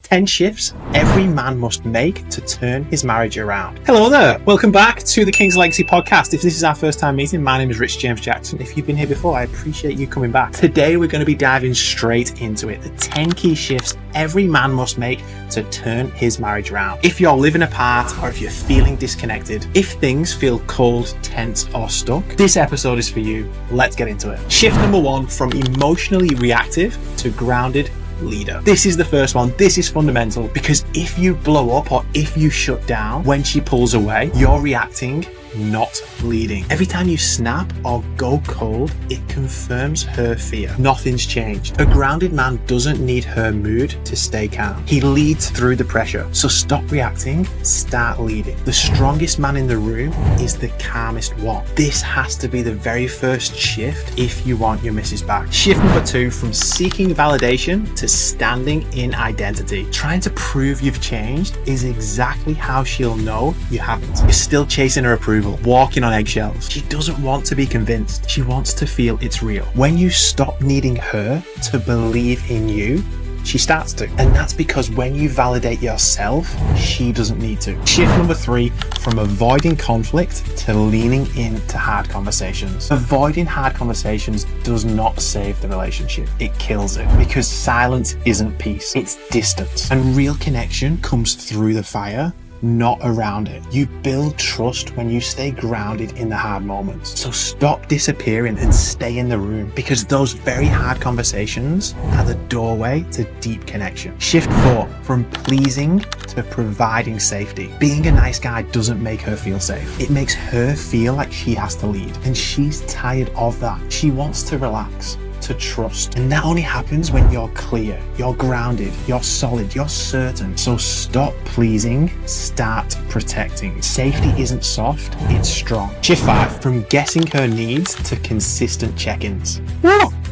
10 shifts every man must make to turn his marriage around. Hello there, welcome back to the King's Legacy podcast. If this is our first time meeting, my name is Rich James Jackson. If you've been here before, I appreciate you coming back. Today we're going to be diving straight into it. The 10 key shifts every man must make to turn his marriage around. If you're living apart or if you're feeling disconnected, if things feel cold, tense or stuck, this episode is for you. Let's get into it. Shift number 1, from emotionally reactive to grounded leader. This is the first one. This is fundamental because if you blow up or if you shut down when she pulls away, you're reacting, not leading. Every time you snap or go cold, it confirms her fear. Nothing's changed. A grounded man doesn't need her mood to stay calm. He leads through the pressure. So stop reacting, start leading. The strongest man in the room is the calmest one. This has to be the very first shift if you want your missus back. Shift number 2, from seeking validation to standing in identity. Trying to prove you've changed is exactly how she'll know you haven't. You're still chasing her approval, walking on eggshells. She doesn't want to be convinced. She wants to feel it's real. When you stop needing her to believe in you, she starts to. And that's because when you validate yourself, she doesn't need to. Shift number 3, from avoiding conflict to leaning into hard conversations. Avoiding hard conversations does not save the relationship. It kills it, because silence isn't peace. It's distance. And real connection comes through the fire, not around it. You build trust when you stay grounded in the hard moments. So stop disappearing and stay in the room, because those very hard conversations are the doorway to deep connection. Shift 4, from pleasing to providing safety. Being a nice guy doesn't make her feel safe. It makes her feel like she has to lead, and she's tired of that. She wants to relax, to trust, and that only happens when you're clear, you're grounded, you're solid, you're certain. So stop pleasing, start protecting. Safety isn't soft, it's strong. Shift 5, from guessing her needs to consistent check-ins.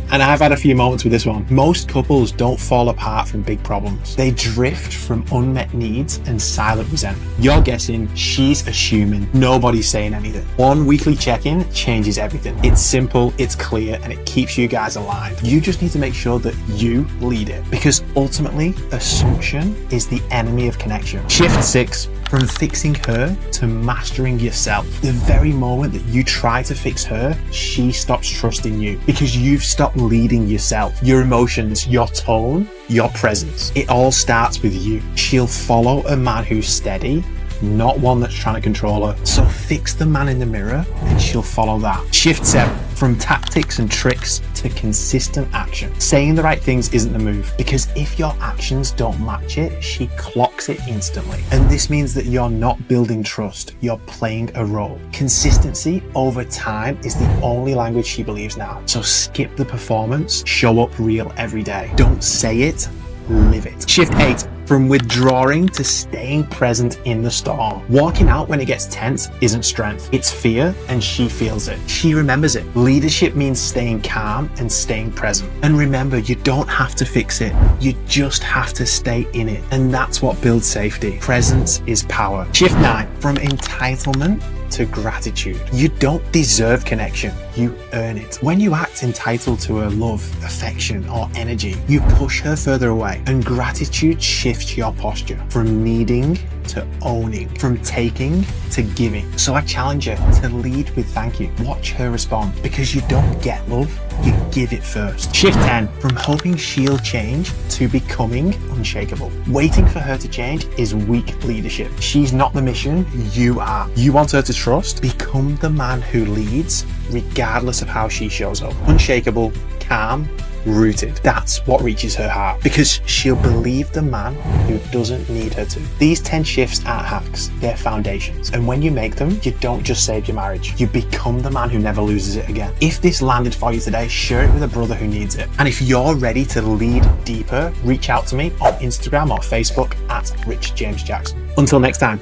And I've had a few moments with this one. Most couples don't fall apart from big problems. They drift from unmet needs and silent resentment. You're guessing, she's assuming, nobody's saying anything. One weekly check-in changes everything. It's simple, it's clear, and it keeps you guys aligned. You just need to make sure that you lead it, because ultimately, assumption is the enemy of connection. Shift 6, from fixing her to mastering yourself. The very moment that you try to fix her, she stops trusting you, because you've stopped leading yourself. Your emotions, your tone, your presence. It all starts with you. She'll follow a man who's steady, not one that's trying to control her. So fix the man in the mirror and she'll follow that. Shift 7, from tactics and tricks to consistent action. Saying the right things isn't the move, because if your actions don't match it, she clocks it instantly. And this means that you're not building trust, you're playing a role. Consistency over time is the only language she believes now. So skip the performance, show up real every day. Don't say it, live it. Shift 8, from withdrawing to staying present in the storm. Walking out when it gets tense isn't strength, it's fear, and she feels it. She remembers it. Leadership means staying calm and staying present. And remember, you don't have to fix it, you just have to stay in it. And that's what builds safety. Presence is power. Shift 9, from entitlement to gratitude. You don't deserve connection, you earn it. When you act entitled to her love, affection, or energy, you push her further away, and gratitude shifts your posture from needing to owning, from taking to giving. So I challenge her to lead with thank you. Watch her respond, because you don't get love, you give it first. Shift 10, from hoping she'll change to becoming unshakable. Waiting for her to change is weak leadership. She's not the mission, you are. You want her to trust? Become the man who leads regardless of how she shows up. Unshakable, calm, rooted. That's what reaches her heart, because she'll believe the man who doesn't need her to. These 10 shifts aren't hacks, they're foundations. And when you make them, you don't just save your marriage, you become the man who never loses it again. If this landed for you today, share it with a brother who needs it. And if you're ready to lead deeper, reach out to me on Instagram or Facebook at Rich James Jackson. Until next time.